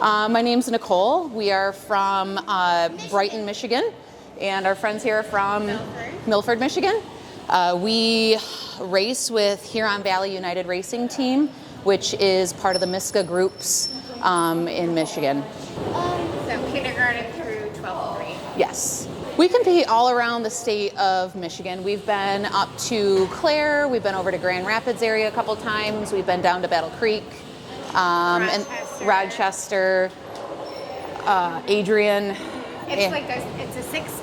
My name's Nicole. We are from Brighton, Michigan, and our friends here are from Milford, Michigan. We race with Huron Valley United Racing Team, which is part of the MISCA groups in Michigan. So kindergarten through 12th grade. Yes. We compete all around the state of Michigan. We've been up to Clare, we've been over to Grand Rapids area a couple times, we've been down to Battle Creek, and Rochester, Adrian. It's a six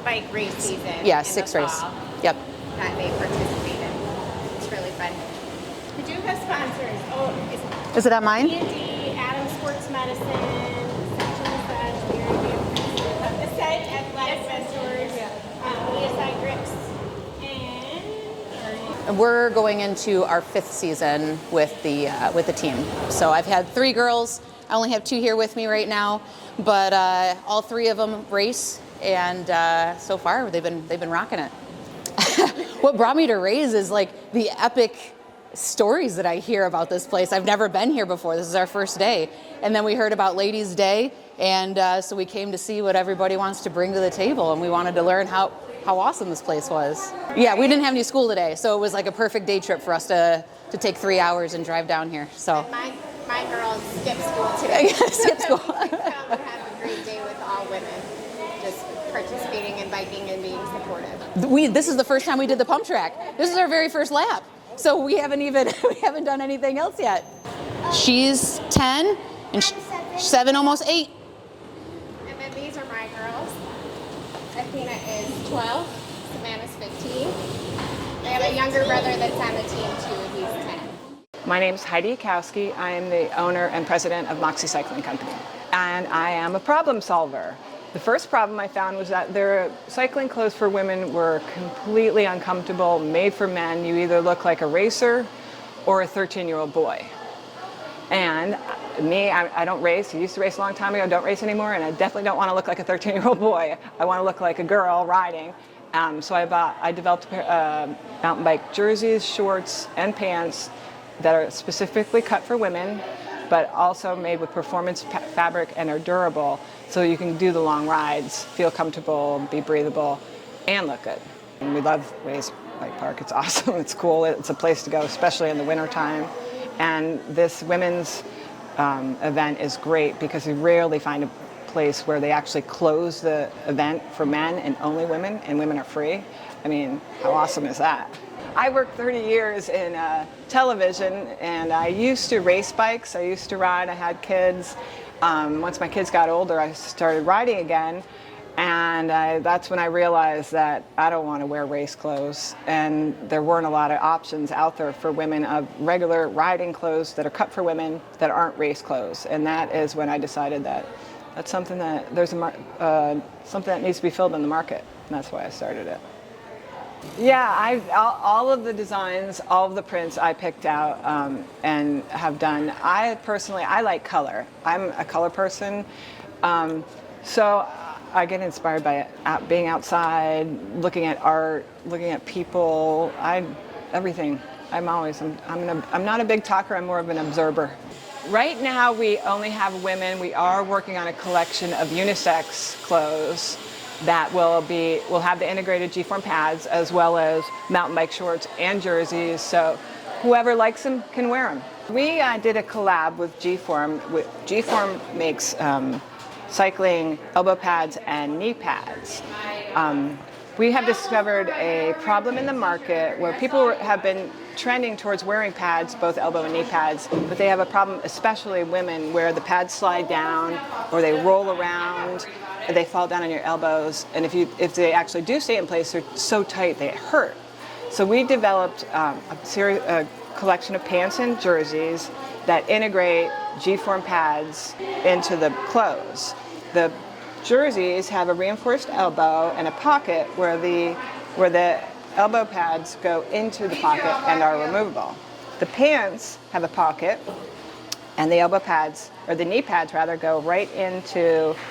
bike race season. Yeah, six race. Yep. That they participate in. It's really fun. We do have sponsors. Is it on mine? D&D, Adams Sports Medicine, Section Massage, the set Athletic Mentors, ESI Grips, and we're going into our 5th season with the team. So I've had 3 girls. I only have 2 here with me right now, but all 3 of them race, and so far they've been rocking it. What brought me to Raise is like the epic stories that I hear about this place. I've never been here before. This is our first day. And then we heard about Ladies' Day, and so we came to see what everybody wants to bring to the table, and we wanted to learn how awesome this place was. Yeah, we didn't have any school today, so it was like a perfect day trip for us to take 3 hours and drive down here. So my girls skip school today. Skip school. Come and have a great day with all women, just participating in biking and being supportive. This is the first time we did the pump track. This is our very first lap. So we haven't done anything else yet. She's 10 and 7, almost 8. And then these are my girls. Athena is 12, Savannah's 15. They have a younger brother that's on the team too, he's 10. My name's Heidi Kowski. I am the owner and president of Moxie Cycling Company. And I am a problem solver. The first problem I found was that their cycling clothes for women were completely uncomfortable, made for men. You either look like a racer or a 13-year-old boy. And me, I don't race. I used to race a long time ago. I don't race anymore, and I definitely don't want to look like a 13-year-old boy. I want to look like a girl riding. So I developed mountain bike jerseys, shorts, and pants that are specifically cut for women, but also made with performance fabric and are durable, so you can do the long rides, feel comfortable, be breathable, and look good. And we love Raise Bike Park. It's awesome. It's cool. It's a place to go, especially in the wintertime. And this women's event is great because we rarely find a place where they actually close the event for men and only women, and women are free. I mean, how awesome is that? I worked 30 years in television, and I used to race bikes. I used to ride. I had kids. Once my kids got older, I started riding again, and that's when I realized that I don't want to wear race clothes, and there weren't a lot of options out there for women of regular riding clothes that are cut for women that aren't race clothes, and that is when I decided that that's something that there's something that needs to be filled in the market, and that's why I started it. Yeah, all of the designs, all of the prints I picked out and have done. I personally like color. I'm a color person, so I get inspired by being outside, looking at art, looking at people. Everything. I'm not a big talker. I'm more of an observer. Right now, we only have women. We are working on a collection of unisex clothes that will have the integrated G-Form pads as well as mountain bike shorts and jerseys, so whoever likes them can wear them. We did a collab with G-Form. G-Form makes cycling elbow pads and knee pads. We have discovered a problem in the market where people have been trending towards wearing pads, both elbow and knee pads, but they have a problem, especially women, where the pads slide down or they roll around. They fall down on your elbows, and if they actually do stay in place, they're so tight they hurt. So we developed a collection of pants and jerseys that integrate G-Form pads into the clothes. The jerseys have a reinforced elbow and a pocket where the elbow pads go into the pocket and are removable. The pants have a pocket, and the elbow pads, or the knee pads rather,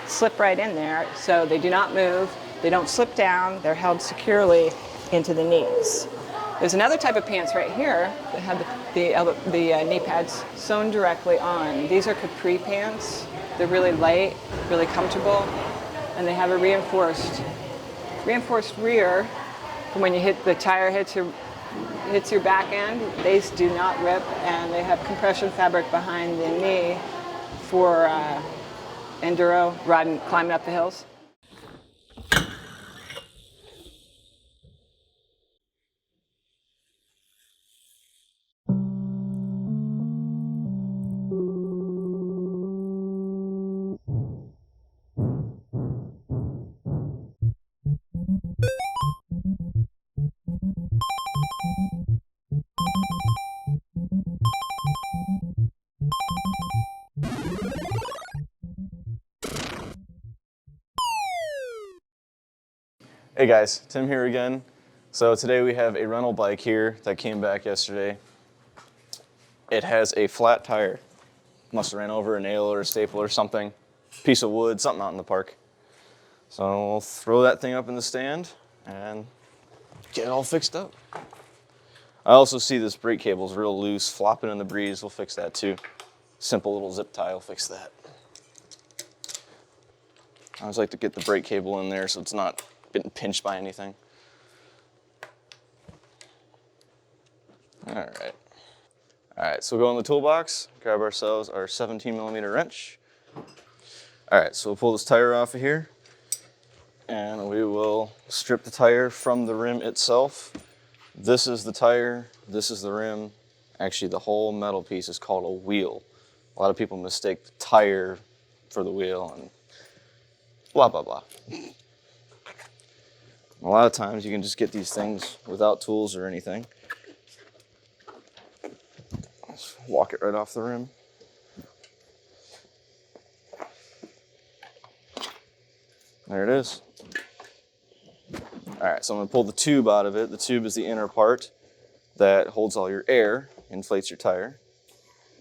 slip right in there, so they do not move, they don't slip down, they're held securely into the knees. There's another type of pants right here that have the knee pads sewn directly on. These are capri pants. They're really light, really comfortable, and they have a reinforced rear. From when you hit the tire hits your back end, these do not rip, and they have compression fabric behind the knee for enduro, riding, climbing up the hills. Hey guys, Tim here again. So today we have a rental bike here that came back yesterday. It has a flat tire. Must have ran over a nail or a staple or something. Piece of wood, something out in the park. So we'll throw that thing up in the stand and get it all fixed up. I also see this brake cable's real loose, flopping in the breeze. We'll fix that too. Simple little zip tie will fix that. I always like to get the brake cable in there so it's not getting pinched by anything. All right, so we'll go in the toolbox, grab ourselves our 17mm wrench. All right, so we'll pull this tire off of here, and we will strip the tire from the rim itself. This is the tire, this is the rim. Actually, the whole metal piece is called a wheel. A lot of people mistake the tire for the wheel and blah, blah, blah. A lot of times you can just get these things without tools or anything. Let's walk it right off the rim. There it is. All right, so I'm gonna pull the tube out of it. The tube is the inner part that holds all your air, inflates your tire.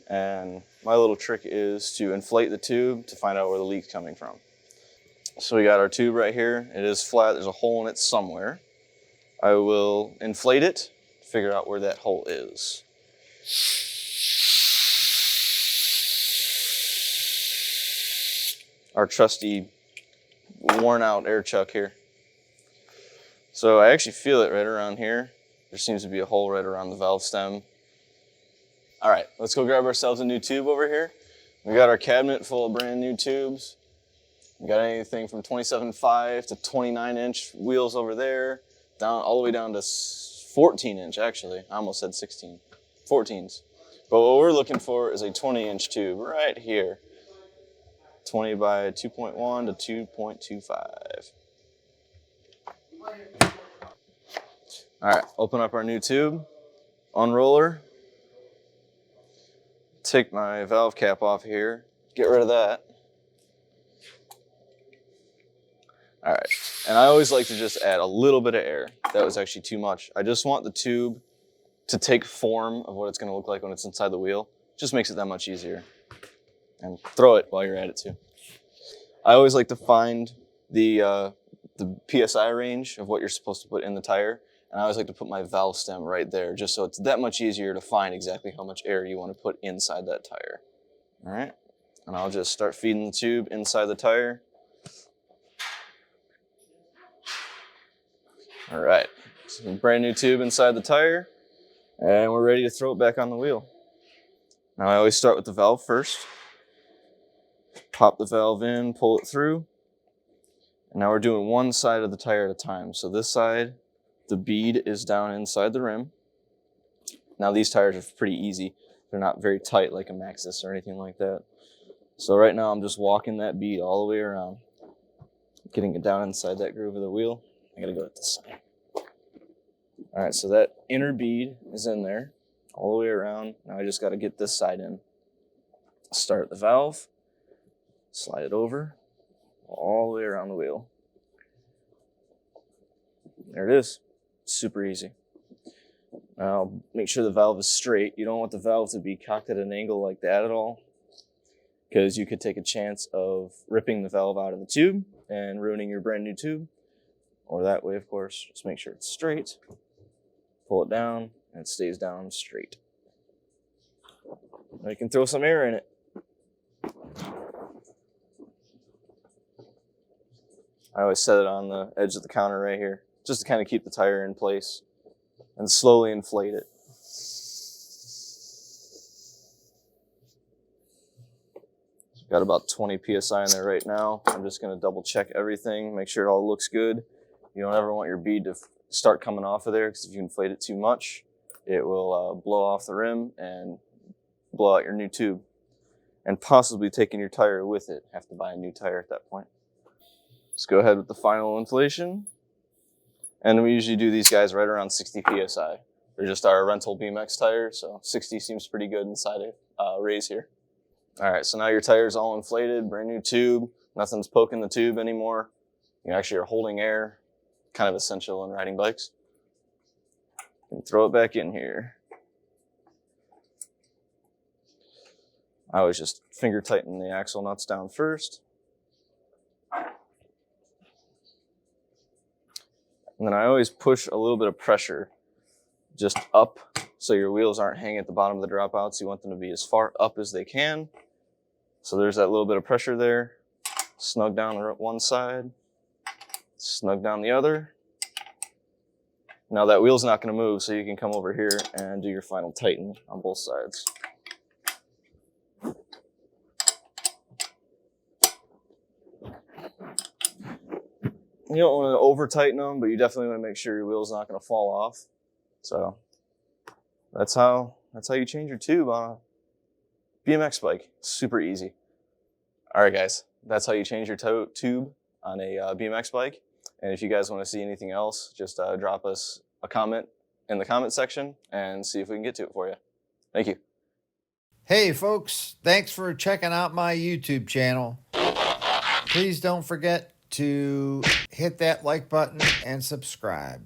And my little trick is to inflate the tube to find out where the leak's coming from. So we got our tube right here. It is flat, there's a hole in it somewhere. I will inflate it, figure out where that hole is. Our trusty worn out air chuck here. So I actually feel it right around here. There seems to be a hole right around the valve stem. All right, let's go grab ourselves a new tube over here. We got our cabinet full of brand new tubes. We got anything from 27.5 to 29-inch wheels over there, down all the way down to 14-inch actually. I almost said 16. 14s. But what we're looking for is a 20-inch tube right here. 20 by 2.1 to 2.25. All right, open up our new tube, unroller, take my valve cap off here, get rid of that. All right, and I always like to just add a little bit of air. That was actually too much. I just want the tube to take form of what it's gonna look like when it's inside the wheel. Just makes it that much easier. And throw it while you're at it too. I always like to find the PSI range of what you're supposed to put in the tire. And I always like to put my valve stem right there, just so it's that much easier to find exactly how much air you want to put inside that tire. All right, and I'll just start feeding the tube inside the tire. All right, so brand new tube inside the tire, and we're ready to throw it back on the wheel. Now I always start with the valve first. Pop the valve in, pull it through. And now we're doing one side of the tire at a time. So this side, the bead is down inside the rim. Now these tires are pretty easy. They're not very tight like a Maxxis or anything like that. So right now I'm just walking that bead all the way around, getting it down inside that groove of the wheel. I gotta go at this side. All right, so that inner bead is in there all the way around. Now I just gotta get this side in. Start the valve, slide it over, all the way around the wheel. There it is. Super easy. Now make sure the valve is straight. You don't want the valve to be cocked at an angle like that at all, because you could take a chance of ripping the valve out of the tube and ruining your brand new tube. Or that way, of course. Just make sure it's straight. pull it down, and it stays down straight. Now you can throw some air in it. I always set it on the edge of the counter right here, just to kind of keep the tire in place and slowly inflate it. Got about 20 PSI in there right now. I'm just gonna double check everything, make sure it all looks good. You don't ever want your bead to start coming off of there, because if you inflate it too much, it will blow off the rim and blow out your new tube, and possibly taking your tire with it. Have to buy a new tire at that point. Let's go ahead with the final inflation. And we usually do these guys right around 60 PSI. They're just our rental BMX tire, so 60 seems pretty good inside of Ray's here. All right, so now your tire's all inflated, brand new tube, nothing's poking the tube anymore. You actually are holding air, kind of essential in riding bikes. And throw it back in here. I always just finger tighten the axle nuts down first. And then I always push a little bit of pressure just up, so your wheels aren't hanging at the bottom of the dropouts. You want them to be as far up as they can. So there's that little bit of pressure there. Snug down one side, snug down the other. Now that wheel's not going to move, so you can come over here and do your final tighten on both sides. You don't want to over tighten them, but you definitely want to make sure your wheel's not going to fall off. So that's how you change your tube on a BMX bike. Super easy. All right, guys, that's how you change your tube on a BMX bike. And if you guys want to see anything else, just drop us a comment in the comment section and see if we can get to it for you. Thank you. Hey folks, thanks for checking out my YouTube channel. Please don't forget to hit that like button and subscribe.